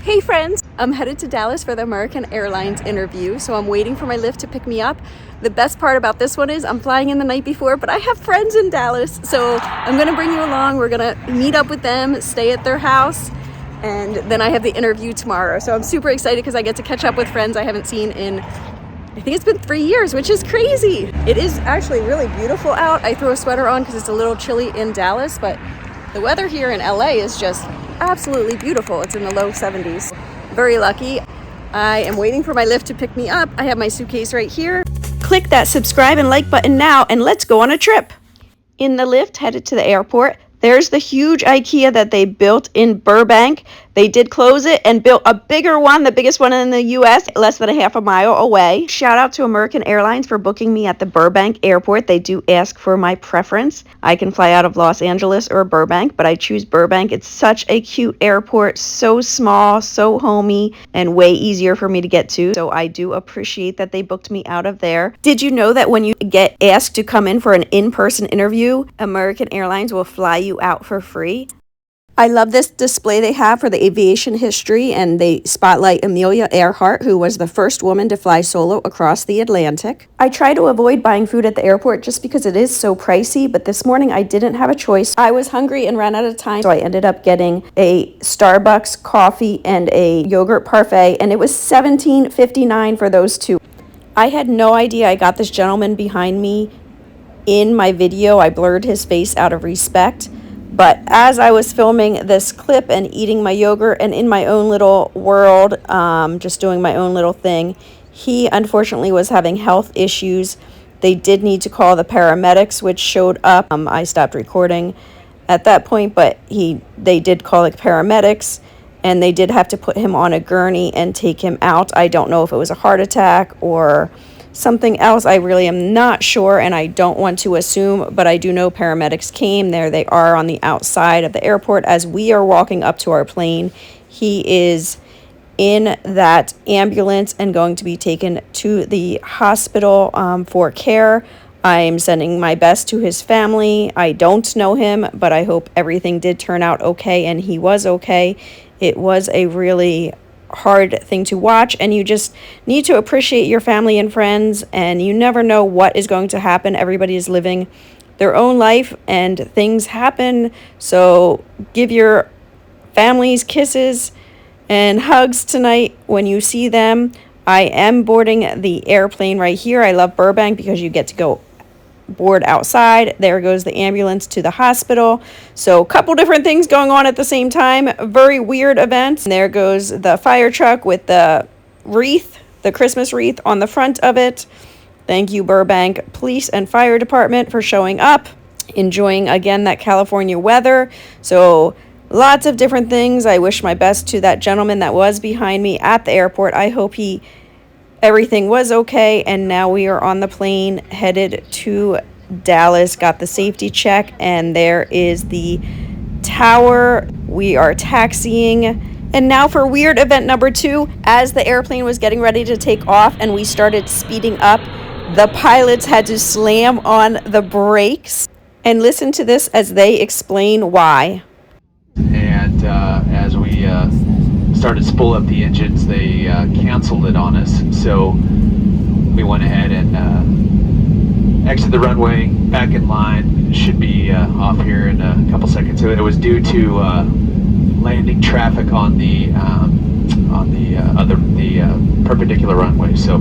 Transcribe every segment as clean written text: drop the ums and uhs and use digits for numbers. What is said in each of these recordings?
Hey friends, I'm headed to Dallas for the American Airlines interview, so I'm waiting for my lift to pick me up. The best part about this one is I'm flying in the night before, but I have friends in Dallas, so I'm gonna bring you along. We're gonna meet up with them, stay at their house, and then I have the interview tomorrow. So I'm super excited because I get to catch up with friends I haven't seen in, I think it's been 3 years, which is crazy. It is actually really beautiful out. I throw a sweater on because it's a little chilly in Dallas, but the weather here in LA is just absolutely beautiful. It's in the low 70s. Very lucky. I am waiting for my lift to pick me up. I have my suitcase right here. Click that subscribe and like button now and let's go on a trip. In the lift headed to the airport, there's the huge IKEA that they built in Burbank. They did close it and built a bigger one, the biggest one in the US, less than a half a mile away. Shout out to American Airlines for booking me at the Burbank airport. They do ask for my preference. I can fly out of Los Angeles or Burbank, but I choose Burbank. It's such a cute airport, so small, so homey, and way easier for me to get to. So I do appreciate that they booked me out of there. Did you know that when you get asked to come in for an in-person interview, American Airlines will fly you out for free? I love this display they have for the aviation history, and they spotlight Amelia Earhart, who was the first woman to fly solo across the Atlantic. I try to avoid buying food at the airport just because it is so pricey, but this morning I didn't have a choice. I was hungry and ran out of time, so I ended up getting a Starbucks coffee and a yogurt parfait, and it was $17.59 for those two. I had no idea I got this gentleman behind me in my video. I blurred his face out of respect. But as I was filming this clip and eating my yogurt and in my own little world, just doing my own little thing, he unfortunately was having health issues. They did need to call the paramedics, which showed up. I stopped recording at that point, but they did call the paramedics, and they did have to put him on a gurney and take him out. I don't know if it was a heart attack or something else. I really am not sure, and I don't want to assume, but I do know paramedics came. There they are on the outside of the airport as we are walking up to our plane. He is in that ambulance and going to be taken to the hospital for care. I'm sending my best to his family. I don't know him, but I hope everything did turn out okay, and he was okay. It was a really hard thing to watch, and you just need to appreciate your family and friends, and you never know what is going to happen. Everybody is living their own life and things happen, so give your families kisses and hugs tonight when you see them. I am boarding the airplane right here. I love Burbank because you get to go board outside. There goes the ambulance to the hospital. So a couple different things going on at the same time. Very weird events. And there goes the fire truck with the wreath, the Christmas wreath on the front of it. Thank you, Burbank Police and Fire Department, for showing up. Enjoying again that California weather. So lots of different things. I wish my best to that gentleman that was behind me at the airport. I hope everything was okay, and now we are on the plane headed to Dallas. Got the safety check, and there is the tower. We are taxiing. And now for weird event number 2. As the airplane was getting ready to take off and we started speeding up, the pilots had to slam on the brakes. And listen to this as they explain why. And as we started to spool up the engines, they canceled it on us. So we went ahead and exited the runway, back in line. Should be off here in a couple seconds. So it was due to landing traffic on the perpendicular runway. So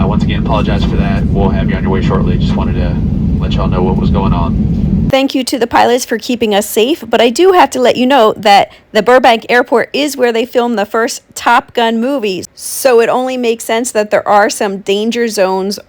once again, apologize for that. We'll have you on your way shortly. Just wanted to let y'all know what was going on. Thank you to the pilots for keeping us safe, but I do have to let you know that the Burbank airport is where they filmed the first Top Gun movies, so it only makes sense that there are some danger zones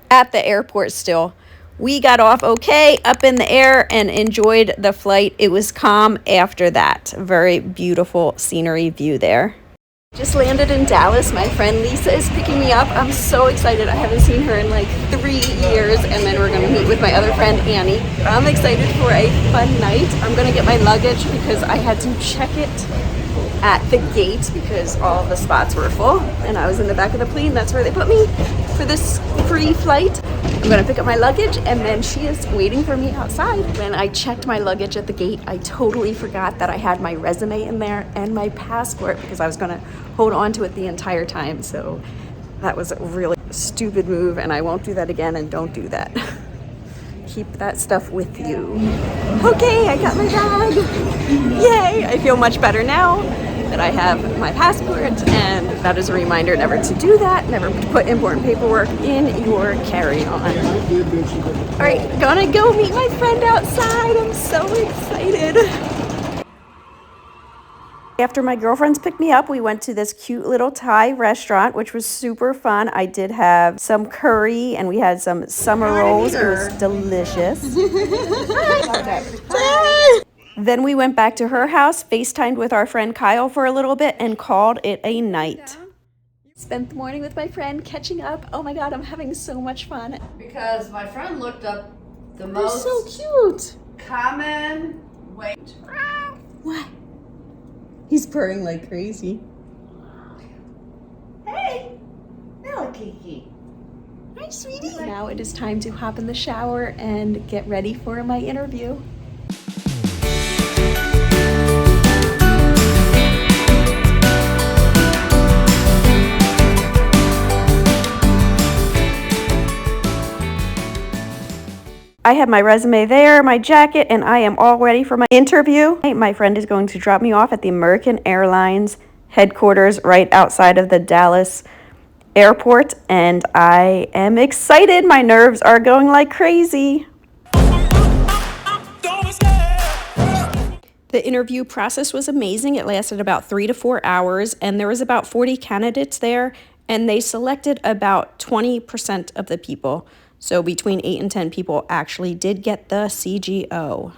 at the airport still. We got off okay, up in the air, and enjoyed the flight. It was calm after that. Very beautiful scenery view there. Just landed in Dallas. My friend Lisa is picking me up. I'm so excited. I haven't seen her in like 3 years, and then we're going to meet with my other friend Annie. I'm excited for a fun night. I'm going to get my luggage because I had to check it at the gate because all of the spots were full, and I was in the back of the plane. That's where they put me for this free flight. I'm gonna pick up my luggage, and then she is waiting for me outside. When I checked my luggage at the gate, I totally forgot that I had my resume in there and my passport because I was gonna hold on to it the entire time. So that was a really stupid move, and I won't do that again, and don't do that. Keep that stuff with you. Okay, I got my bag. Yay! I feel much better now that I have my passport, and that is a reminder never to do that, never to put important paperwork in your carry-on. All right, gonna go meet my friend outside. I'm so excited. After my girlfriends picked me up, we went to this cute little Thai restaurant, which was super fun. I did have some curry, and we had some summer rolls. It was delicious. Then we went back to her house, FaceTimed with our friend Kyle for a little bit, and called it a night. Spent the morning with my friend catching up. Oh my God, I'm having so much fun. Because my friend looked up the They're most so cute. common way. What? He's purring like crazy. Hey, hello, Kiki. Hi, sweetie. Now it is time to hop in the shower and get ready for my interview. I have my resume there, my jacket, and I am all ready for my interview. My friend is going to drop me off at the American Airlines headquarters right outside of the Dallas airport, and I am excited. My nerves are going like crazy. The interview process was amazing. It lasted about 3 to 4 hours, and there was about 40 candidates there, and they selected about 20% of the people. So between 8 and 10 people actually did get the CJO.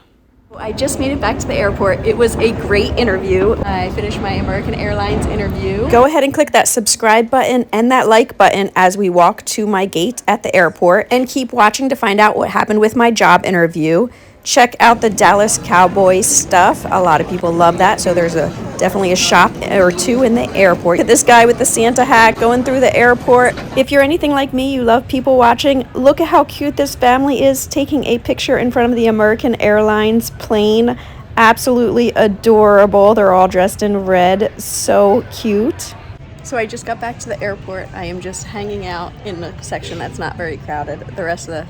I just made it back to the airport. It was a great interview. I finished my American Airlines interview. Go ahead and click that subscribe button and that like button as we walk to my gate at the airport, and keep watching to find out what happened with my job interview. Check out the Dallas Cowboys stuff. A lot of people love that, so there's definitely a shop or two in the airport. Look at this guy with the Santa hat going through the airport. If you're anything like me, you love people watching, look at how cute this family is taking a picture in front of the American Airlines plane. Absolutely adorable. They're all dressed in red. So cute. So I just got back to the airport. I am just hanging out in the section that's not very crowded. The rest of the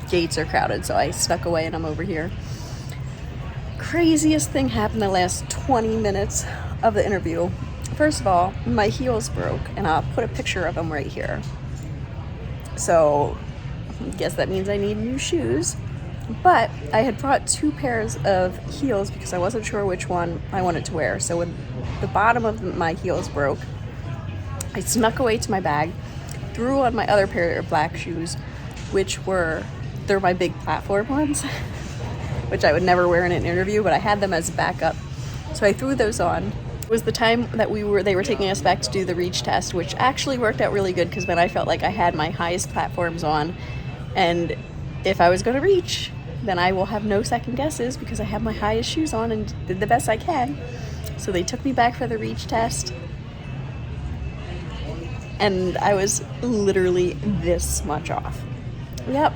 gates are crowded, so I snuck away and I'm over here. Craziest thing happened the last 20 minutes of the interview. First of all, my heels broke, and I'll put a picture of them right here. So I guess that means I need new shoes. But I had brought 2 pairs of heels because I wasn't sure which one I wanted to wear. So when the bottom of my heels broke, I snuck away to my bag, threw on my other pair of black shoes, they're my big platform ones, which I would never wear in an interview, but I had them as backup. So I threw those on. It was the time that they were taking us back to do the reach test, which actually worked out really good because then I felt like I had my highest platforms on, and if I was going to reach, then I will have no second guesses because I have my highest shoes on and did the best I can. So they took me back for the reach test, and I was literally this much off. Yep,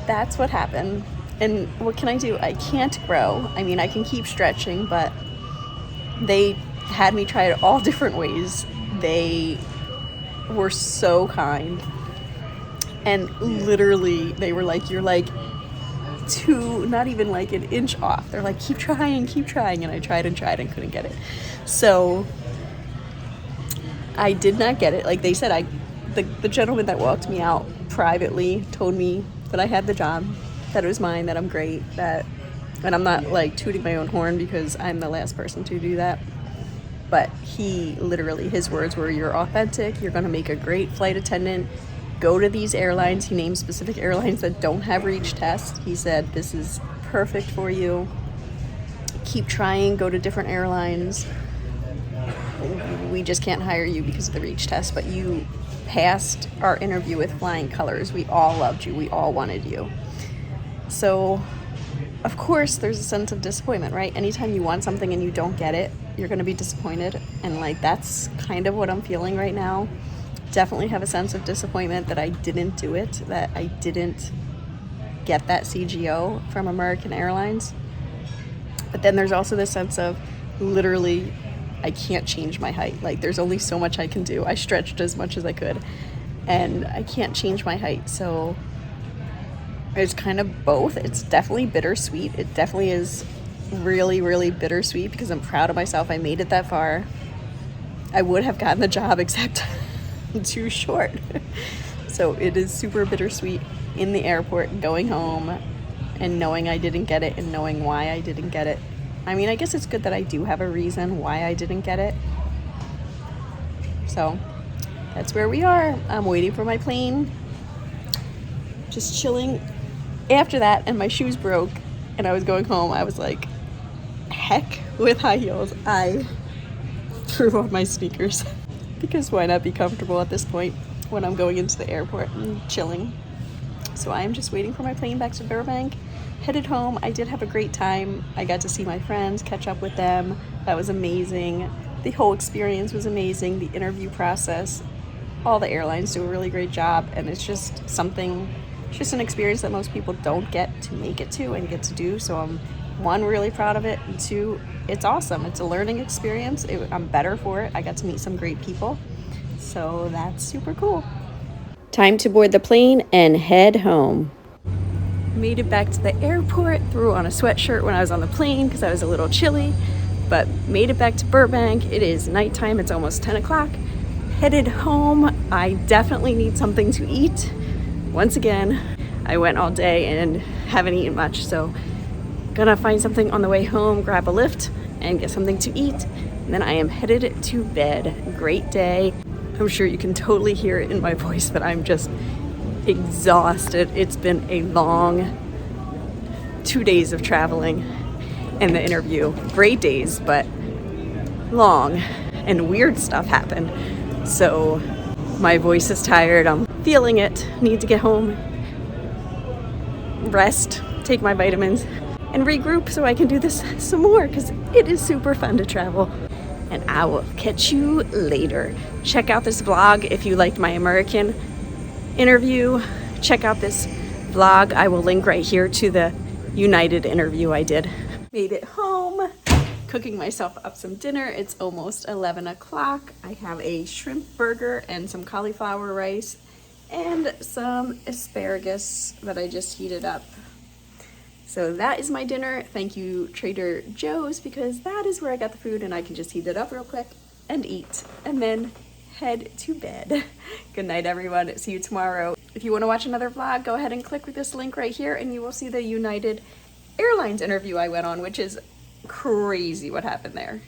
that's what happened. And what can I do? I can't grow. I mean, I can keep stretching, but they had me try it all different ways. They were so kind. And literally, they were like, you're like not even like an inch off. They're like, keep trying. And I tried and couldn't get it. So I did not get it. Like they said, the gentleman that walked me out privately told me that I had the job, that it was mine, that I'm great, and I'm not like tooting my own horn because I'm the last person to do that. But his words were, you're authentic, you're going to make a great flight attendant, go to these airlines. He named specific airlines that don't have reach tests. He said, this is perfect for you. Keep trying, go to different airlines. We just can't hire you because of the reach test, but you passed our interview with flying colors. We all loved you. We all wanted you. So, of course, there's a sense of disappointment, right? Anytime you want something and you don't get it, you're going to be disappointed. And, like, that's kind of what I'm feeling right now. definitely have a sense of disappointment that I didn't do it, that I didn't get that CJO from American Airlines. But then there's also this sense of literally I can't change my height. Like, there's only so much I can do. I stretched as much as I could and I can't change my height. So it's kind of both. It's definitely bittersweet. It definitely is really, really bittersweet because I'm proud of myself. I made it that far. I would have gotten the job, except I'm too short. So it is super bittersweet in the airport, going home and knowing I didn't get it and knowing why I didn't get it. I mean, I guess it's good that I do have a reason why I didn't get it. So that's where we are. I'm waiting for my plane, just chilling. After that, and my shoes broke and I was going home, I was like, heck with high heels. I threw on my sneakers because why not be comfortable at this point when I'm going into the airport and chilling. So I am just waiting for my plane back to Burbank, headed home. I did have a great time. I got to see my friends, catch up with them. That was amazing. The whole experience was amazing. The interview process, all the airlines do a really great job, and it's just something, it's just an experience that most people don't get to make it to and get to do. So I'm, one, really proud of it, and two, it's awesome. It's a learning experience. I'm better for it. I got to meet some great people, so that's super cool. Time to board the plane and head home. Made it back to the airport, threw on a sweatshirt when I was on the plane because I was a little chilly, but made it back to Burbank. It is nighttime, it's almost 10 o'clock. Headed home. I definitely need something to eat. Once again, I went all day and haven't eaten much, so gonna find something on the way home, grab a Lyft and get something to eat. And then I am headed to bed. Great day. I'm sure you can totally hear it in my voice that I'm just exhausted. It's been a long 2 days of traveling and the interview. Great days, but long, and weird stuff happened. So my voice is tired. I'm feeling it. Need to get home, rest, take my vitamins, and regroup so I can do this some more because it is super fun to travel. And I will catch you later. Check out this vlog if you liked my American interview. Check out this vlog. I will link right here to the United interview I did. Made it home, cooking myself up some dinner. It's almost 11 o'clock. I have a shrimp burger and some cauliflower rice and some asparagus that I just heated up. So that is my dinner. Thank you, Trader Joe's, because that is where I got the food and I can just heat it up real quick and eat and then head to bed. Good night, everyone. See you tomorrow. If you want to watch another vlog, go ahead and click with this link right here and you will see the United Airlines interview I went on, which is crazy what happened there.